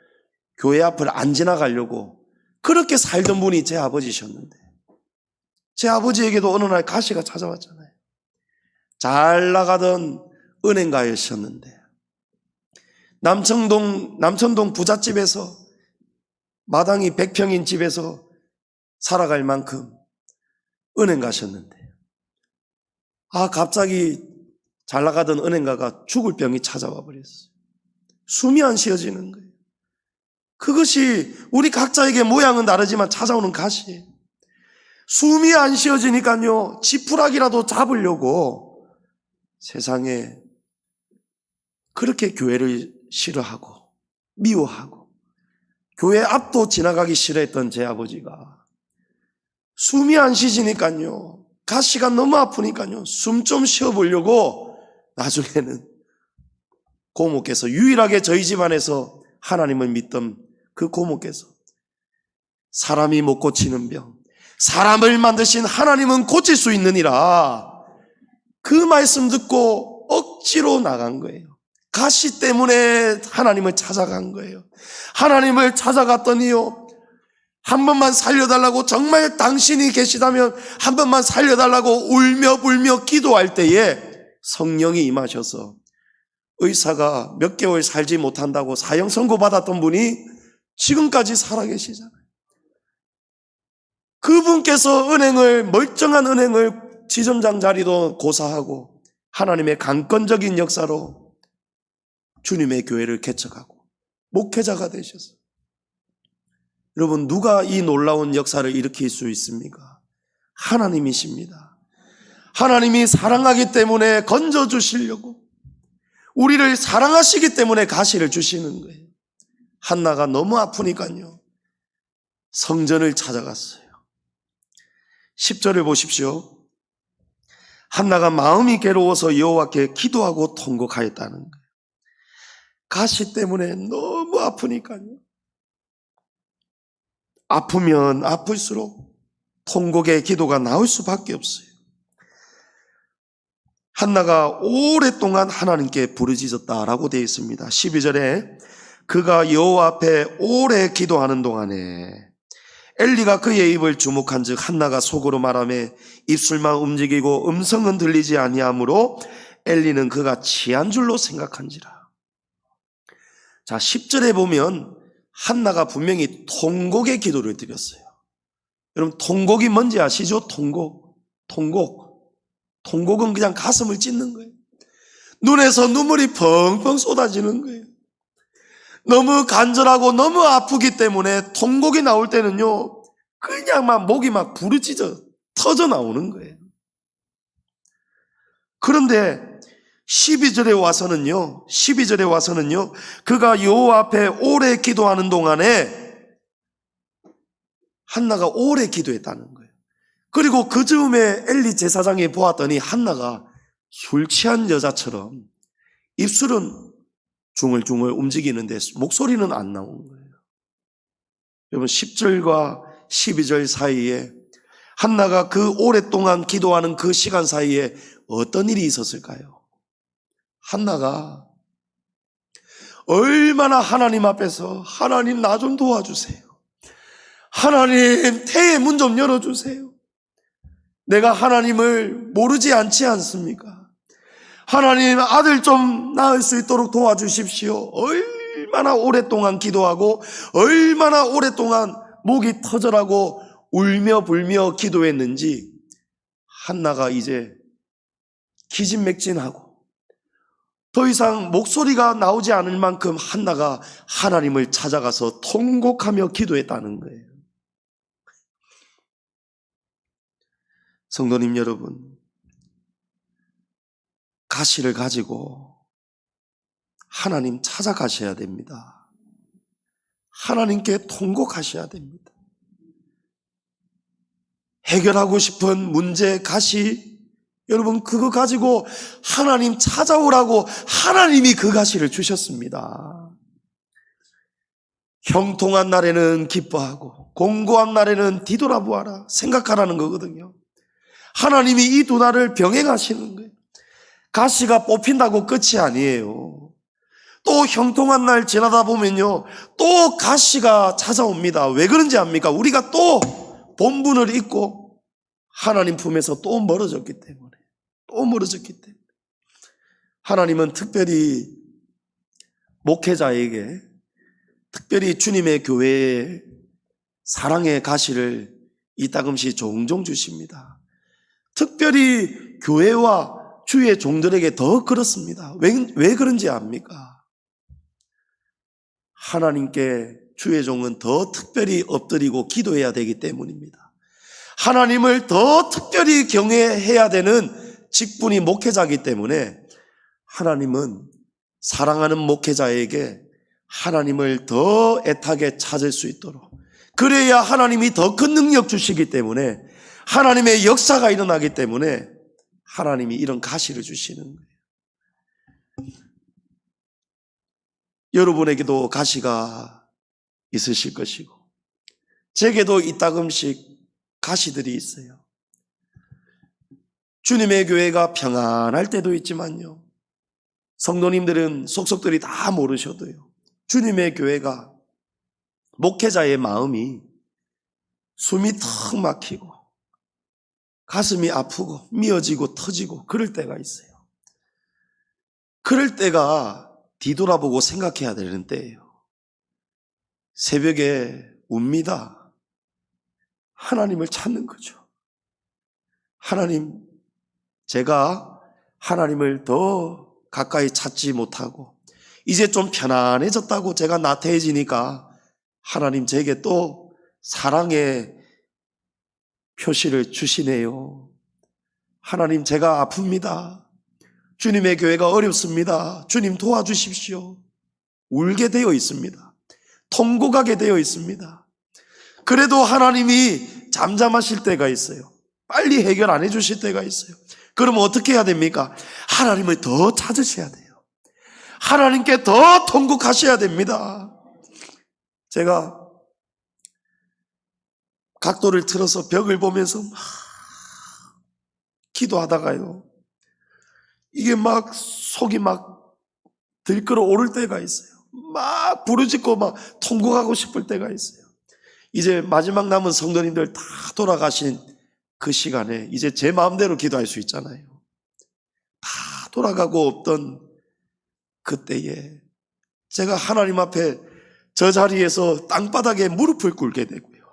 교회 앞을 안 지나가려고 그렇게 살던 분이 제 아버지셨는데, 제 아버지에게도 어느 날 가시가 찾아왔잖아요. 잘 나가던 은행가였었는데 남천동 부잣집에서, 마당이 100평인 집에서 살아갈 만큼 은행 가셨는데 갑자기 잘 나가던 은행가가 죽을 병이 찾아와 버렸어요. 숨이 안 쉬어지는 거예요. 그것이 우리 각자에게 모양은 다르지만 찾아오는 가시예요. 숨이 안 쉬어지니까요, 지푸라기라도 잡으려고 세상에 그렇게 교회를 싫어하고 미워하고 교회 앞도 지나가기 싫어했던 제 아버지가 숨이 안 쉬지니까요, 가시가 너무 아프니까요, 숨 좀 쉬어보려고 나중에는 고모께서, 유일하게 저희 집안에서 하나님을 믿던 그 고모께서 사람이 못 고치는 병, 사람을 만드신 하나님은 고칠 수 있느니라, 그 말씀 듣고 억지로 나간 거예요. 가시 때문에 하나님을 찾아간 거예요. 하나님을 찾아갔더니요, 한 번만 살려달라고, 정말 당신이 계시다면 한 번만 살려달라고 울며 불며 기도할 때에 성령이 임하셔서 의사가 몇 개월 살지 못한다고 사형 선고받았던 분이 지금까지 살아계시잖아요. 그분께서 멀쩡한 은행을 지점장 자리도 고사하고 하나님의 강권적인 역사로 주님의 교회를 개척하고 목회자가 되셨어요. 여러분, 누가 이 놀라운 역사를 일으킬 수 있습니까? 하나님이십니다. 하나님이 사랑하기 때문에 건져주시려고, 우리를 사랑하시기 때문에 가시를 주시는 거예요. 한나가 너무 아프니까요, 성전을 찾아갔어요. 10절을 보십시오. 한나가 마음이 괴로워서 여호와께 기도하고 통곡하였다는 거예요. 가시 때문에 너무 아프니까요, 아프면 아플수록 통곡의 기도가 나올 수밖에 없어요. 한나가 오랫동안 하나님께 부르짖었다라고 되어 있습니다. 12절에 그가 여호와 앞에 오래 기도하는 동안에 엘리가 그의 입을 주목한즉 한나가 속으로 말하며 입술만 움직이고 음성은 들리지 아니하므로 엘리는 그가 취한 줄로 생각한지라. 자, 10절에 보면 한나가 분명히 통곡의 기도를 드렸어요. 여러분, 통곡이 뭔지 아시죠? 통곡은 그냥 가슴을 찢는 거예요. 눈에서 눈물이 펑펑 쏟아지는 거예요. 너무 간절하고 너무 아프기 때문에 통곡이 나올 때는요, 그냥 목이 부르짖어 터져 나오는 거예요. 그런데 12절에 와서는요, 그가 여호와 앞에 오래 기도하는 동안에 한나가 오래 기도했다는 거예요. 그리고 그 즈음에 엘리 제사장이 보았더니 한나가 술 취한 여자처럼 입술은 중얼중얼 움직이는데 목소리는 안 나온 거예요. 여러분, 10절과 12절 사이에 한나가 그 오랫동안 기도하는 그 시간 사이에 어떤 일이 있었을까요? 한나가 얼마나 하나님 앞에서 하나님 나 좀 도와주세요, 하나님 태의 문 좀 열어주세요, 내가 하나님을 모르지 않지 않습니까? 하나님 아들 좀 낳을 수 있도록 도와주십시오. 얼마나 오랫동안 기도하고 얼마나 오랫동안 목이 터져라고 울며 불며 기도했는지 한나가 이제 기진맥진하고 더 이상 목소리가 나오지 않을 만큼 한나가 하나님을 찾아가서 통곡하며 기도했다는 거예요. 성도님 여러분, 가시를 가지고 하나님 찾아가셔야 됩니다. 하나님께 통곡하셔야 됩니다. 해결하고 싶은 문제, 가시, 여러분 그거 가지고 하나님 찾아오라고 하나님이 그 가시를 주셨습니다. 형통한 날에는 기뻐하고 공고한 날에는 뒤돌아보아라 생각하라는 거거든요. 하나님이 이 두 날을 병행하시는 거예요. 가시가 뽑힌다고 끝이 아니에요. 또 형통한 날 지나다 보면요, 또 가시가 찾아옵니다. 왜 그런지 압니까? 우리가 또 본분을 잊고 하나님 품에서 또 멀어졌기 때문에, 하나님은 특별히 목회자에게, 특별히 주님의 교회에 사랑의 가시를 이따금씩 종종 주십니다. 특별히 교회와 주의 종들에게 더 그렇습니다. 왜 그런지 압니까? 하나님께 주의 종은 더 특별히 엎드리고 기도해야 되기 때문입니다. 하나님을 더 특별히 경외해야 되는 직분이 목회자이기 때문에 하나님은 사랑하는 목회자에게 하나님을 더 애타게 찾을 수 있도록, 그래야 하나님이 더 큰 능력 주시기 때문에, 하나님의 역사가 일어나기 때문에 하나님이 이런 가시를 주시는 거예요. 여러분에게도 가시가 있으실 것이고 제게도 이따금씩 가시들이 있어요. 주님의 교회가 평안할 때도 있지만요, 성도님들은 속속들이 다 모르셔도요, 주님의 교회가 목회자의 마음이 숨이 턱 막히고 가슴이 아프고 미어지고 터지고 그럴 때가 있어요. 그럴 때가 뒤돌아보고 생각해야 되는 때예요. 새벽에 웁니다. 하나님을 찾는 거죠. 하나님, 제가 하나님을 더 가까이 찾지 못하고 이제 좀 편안해졌다고 제가 나태해지니까 하나님 제게 또 사랑의 표시를 주시네요. 하나님, 제가 아픕니다. 주님의 교회가 어렵습니다. 주님 도와주십시오. 울게 되어 있습니다. 통곡하게 되어 있습니다. 그래도 하나님이 잠잠하실 때가 있어요. 빨리 해결 안 해주실 때가 있어요. 그러면 어떻게 해야 됩니까? 하나님을 더 찾으셔야 돼요. 하나님께 더 통곡하셔야 됩니다. 제가 각도를 틀어서 벽을 보면서 막 기도하다가요, 이게 막 속이 막 들끓어 오를 때가 있어요. 막 부르짖고 막 통곡하고 싶을 때가 있어요. 이제 마지막 남은 성도님들 다 돌아가신 그 시간에 이제 제 마음대로 기도할 수 있잖아요. 다 돌아가고 없던 그때에 제가 하나님 앞에 저 자리에서 땅바닥에 무릎을 꿇게 되고요,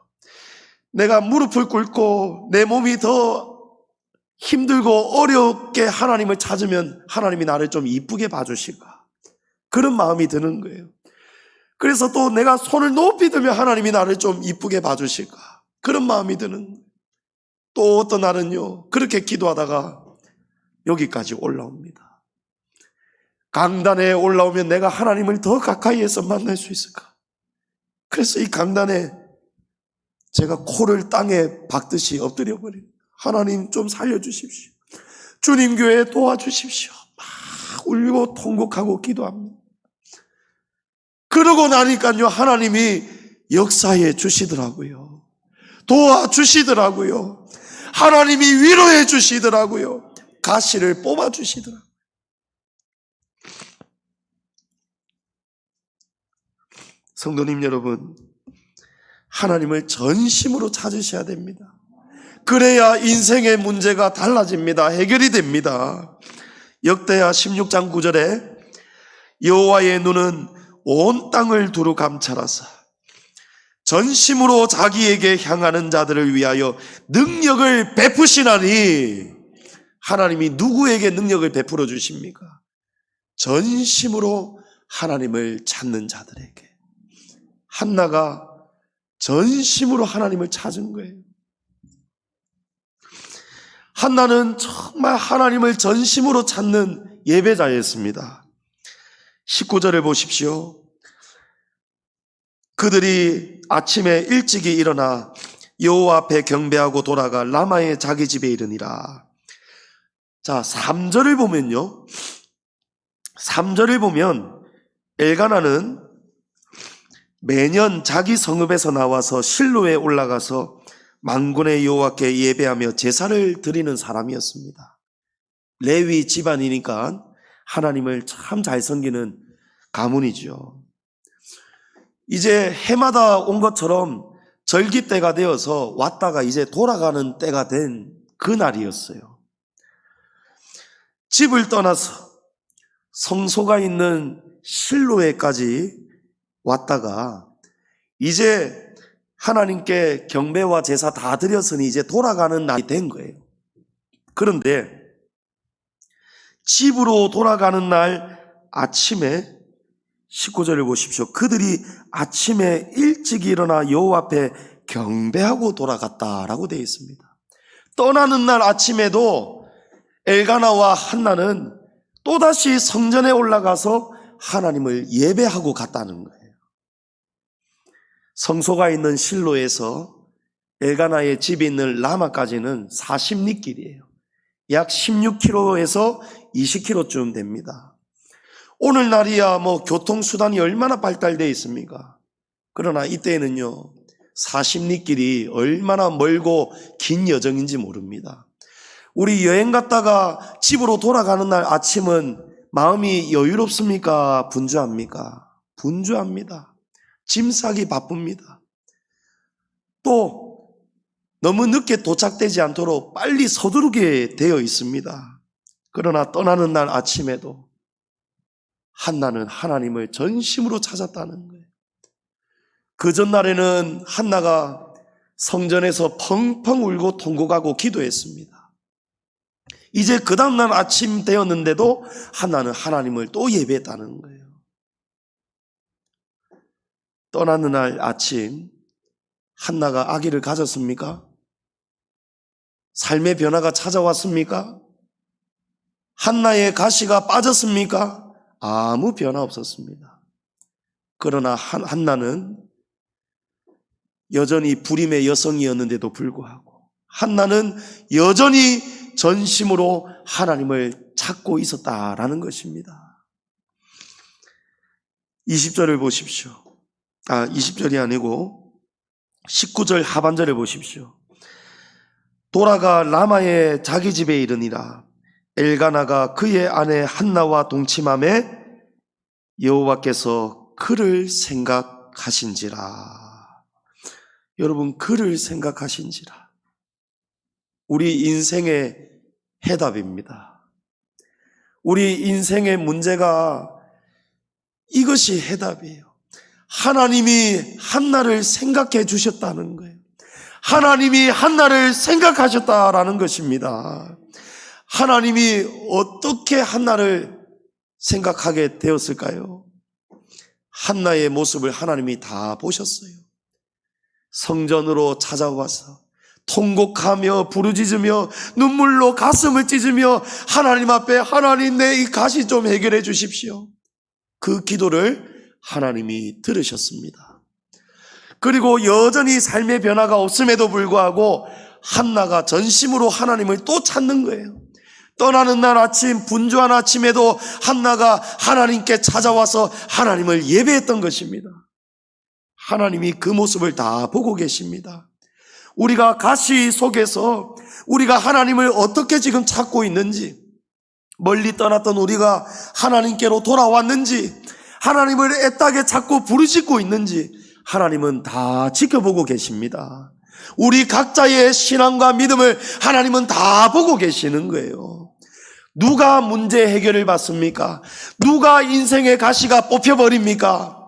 내가 무릎을 꿇고 내 몸이 더 힘들고 어렵게 하나님을 찾으면 하나님이 나를 좀 이쁘게 봐주실까, 그런 마음이 드는 거예요. 그래서 또 내가 손을 높이 들면 하나님이 나를 좀 이쁘게 봐주실까, 그런 마음이 드는 거예요. 또 어떤 날은요, 그렇게 기도하다가 여기까지 올라옵니다. 강단에 올라오면 내가 하나님을 더 가까이에서 만날 수 있을까. 그래서 이 강단에 제가 코를 땅에 박듯이 엎드려 버려요. 하나님 좀 살려주십시오. 주님 교회 도와주십시오. 막 울고 통곡하고 기도합니다. 그러고 나니까요, 하나님이 역사해 주시더라고요. 도와주시더라고요. 하나님이 위로해 주시더라고요. 가시를 뽑아 주시더라고요. 성도님 여러분, 하나님을 전심으로 찾으셔야 됩니다. 그래야 인생의 문제가 달라집니다. 해결이 됩니다. 역대하 16장 9절에 여호와의 눈은 온 땅을 두루 감찰하사 전심으로 자기에게 향하는 자들을 위하여 능력을 베푸시나니, 하나님이 누구에게 능력을 베풀어 주십니까? 전심으로 하나님을 찾는 자들에게. 한나가 전심으로 하나님을 찾은 거예요. 한나는 정말 하나님을 전심으로 찾는 예배자였습니다. 19절을 보십시오. 그들이 아침에 일찍이 일어나 여호와 앞에 경배하고 돌아가 라마의 자기 집에 이르니라. 자, 3절을 보면요, 3절을 보면 엘가나는 매년 자기 성읍에서 나와서 실로에 올라가서 만군의 여호와께 예배하며 제사를 드리는 사람이었습니다. 레위 집안이니까 하나님을 참 잘 섬기는 가문이죠. 이제 해마다 온 것처럼 절기 때가 되어서 왔다가 이제 돌아가는 때가 된 그날이었어요. 집을 떠나서 성소가 있는 실로에까지 왔다가 이제 하나님께 경배와 제사 다 드렸으니 이제 돌아가는 날이 된 거예요. 그런데 집으로 돌아가는 날 아침에 19절을 보십시오. 그들이 아침에 일찍 일어나 여호와 앞에 경배하고 돌아갔다라고 되어 있습니다. 떠나는 날 아침에도 엘가나와 한나는 또다시 성전에 올라가서 하나님을 예배하고 갔다는 거예요. 성소가 있는 실로에서 엘가나의 집이 있는 라마까지는 40리 길이에요. 약 16km에서 20km쯤 됩니다. 오늘날이야 교통수단이 얼마나 발달되어 있습니까? 그러나 이때에는요 40리 길이 얼마나 멀고 긴 여정인지 모릅니다. 우리 여행 갔다가 집으로 돌아가는 날 아침은 마음이 여유롭습니까? 분주합니까? 분주합니다. 짐 싸기 바쁩니다. 또 너무 늦게 도착되지 않도록 빨리 서두르게 되어 있습니다. 그러나 떠나는 날 아침에도 한나는 하나님을 전심으로 찾았다는 거예요. 그 전날에는 한나가 성전에서 펑펑 울고 통곡하고 기도했습니다. 이제 그 다음날 아침 되었는데도 한나는 하나님을 또 예배했다는 거예요. 떠나는 날 아침 한나가 아기를 가졌습니까? 삶의 변화가 찾아왔습니까? 한나의 가시가 빠졌습니까? 아무 변화 없었습니다. 그러나 한나는 여전히 불임의 여성이었는데도 불구하고 한나는 여전히 전심으로 하나님을 찾고 있었다라는 것입니다. 20절을 보십시오. 20절이 아니고 19절 하반절을 보십시오. 돌아가 라마의 자기 집에 이르니라. 엘가나가 그의 아내 한나와 동침함에 여호와께서 그를 생각하신지라. 여러분, 그를 생각하신지라. 우리 인생의 해답입니다. 우리 인생의 문제가 이것이 해답이에요. 하나님이 한나를 생각해 주셨다는 거예요. 하나님이 한나를 생각하셨다라는 것입니다. 하나님이 어떻게 한나를 생각하게 되었을까요? 한나의 모습을 하나님이 다 보셨어요. 성전으로 찾아와서 통곡하며 부르짖으며 눈물로 가슴을 찢으며 하나님 앞에 하나님 내 이 가시 좀 해결해 주십시오. 그 기도를 하나님이 들으셨습니다. 그리고 여전히 삶의 변화가 없음에도 불구하고 한나가 전심으로 하나님을 또 찾는 거예요. 떠나는 날 아침, 분주한 아침에도 한나가 하나님께 찾아와서 하나님을 예배했던 것입니다. 하나님이 그 모습을 다 보고 계십니다. 우리가 가시 속에서 우리가 하나님을 어떻게 지금 찾고 있는지, 멀리 떠났던 우리가 하나님께로 돌아왔는지, 하나님을 애타게 찾고 부르짖고 있는지 하나님은 다 지켜보고 계십니다. 우리 각자의 신앙과 믿음을 하나님은 다 보고 계시는 거예요. 누가 문제 해결을 받습니까? 누가 인생의 가시가 뽑혀버립니까?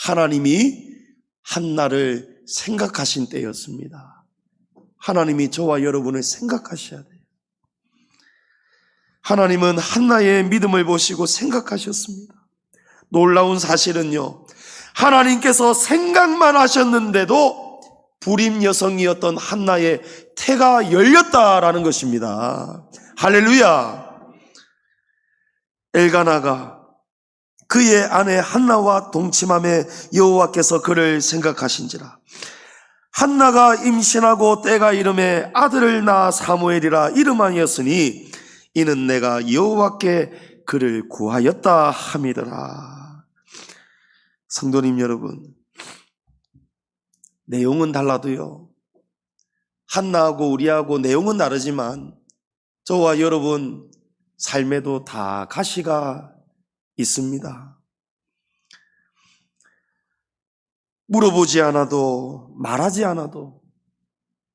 하나님이 한나를 생각하신 때였습니다. 하나님이 저와 여러분을 생각하셔야 돼요. 하나님은 한나의 믿음을 보시고 생각하셨습니다. 놀라운 사실은요, 하나님께서 생각만 하셨는데도 불임 여성이었던 한나의 태가 열렸다라는 것입니다. 할렐루야. 엘가나가 그의 아내 한나와 동침함에 여호와께서 그를 생각하신지라. 한나가 임신하고 때가 이름에 아들을 낳아 사무엘이라 이름하였으니 이는 내가 여호와께 그를 구하였다 함이더라. 성도님 여러분, 내용은 달라도요, 한나하고 우리하고 내용은 다르지만 저와 여러분 삶에도 다 가시가 있습니다. 물어보지 않아도 말하지 않아도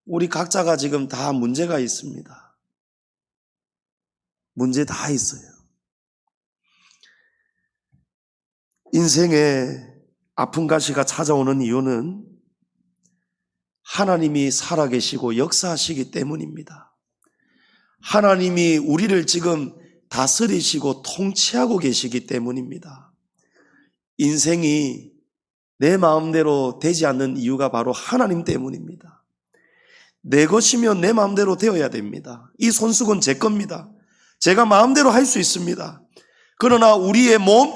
우리 각자가 지금 다 문제가 있습니다. 문제 다 있어요. 인생에 아픈 가시가 찾아오는 이유는 하나님이 살아계시고 역사하시기 때문입니다. 하나님이 우리를 지금 다스리시고 통치하고 계시기 때문입니다. 인생이 내 마음대로 되지 않는 이유가 바로 하나님 때문입니다. 내 것이면 내 마음대로 되어야 됩니다. 이 손수건 제 겁니다. 제가 마음대로 할 수 있습니다. 그러나 우리의 몸,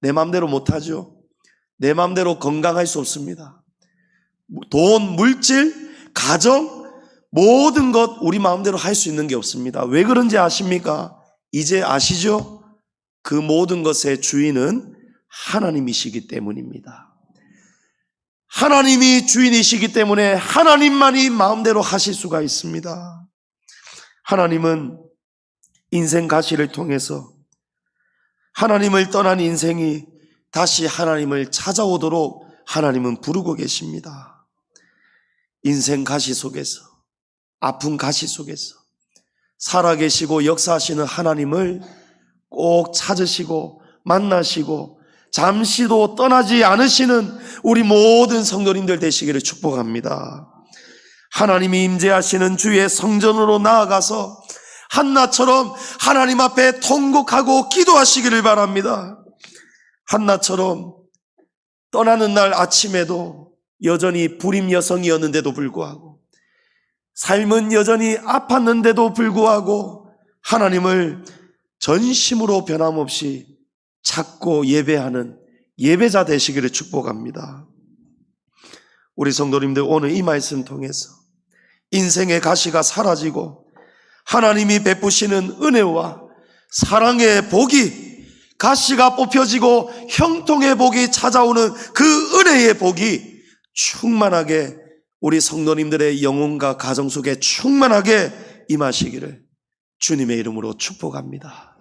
내 마음대로 못하죠. 내 마음대로 건강할 수 없습니다. 돈, 물질, 가정, 모든 것 우리 마음대로 할 수 있는 게 없습니다. 왜 그런지 아십니까? 이제 아시죠? 그 모든 것의 주인은 하나님이시기 때문입니다. 하나님이 주인이시기 때문에 하나님만이 마음대로 하실 수가 있습니다. 하나님은 인생 가시를 통해서 하나님을 떠난 인생이 다시 하나님을 찾아오도록 하나님은 부르고 계십니다. 인생 가시 속에서, 아픈 가시 속에서 살아계시고 역사하시는 하나님을 꼭 찾으시고 만나시고 잠시도 떠나지 않으시는 우리 모든 성도님들 되시기를 축복합니다. 하나님이 임재하시는 주의 성전으로 나아가서 한나처럼 하나님 앞에 통곡하고 기도하시기를 바랍니다. 한나처럼 떠나는 날 아침에도 여전히 불임 여성이었는데도 불구하고, 삶은 여전히 아팠는데도 불구하고 하나님을 전심으로 변함없이 찾고 예배하는 예배자 되시기를 축복합니다. 우리 성도님들, 오늘 이 말씀 통해서 인생의 가시가 사라지고 하나님이 베푸시는 은혜와 사랑의 복이, 가시가 뽑혀지고 형통의 복이 찾아오는 그 은혜의 복이 충만하게 우리 성도님들의 영혼과 가정 속에 충만하게 임하시기를 주님의 이름으로 축복합니다.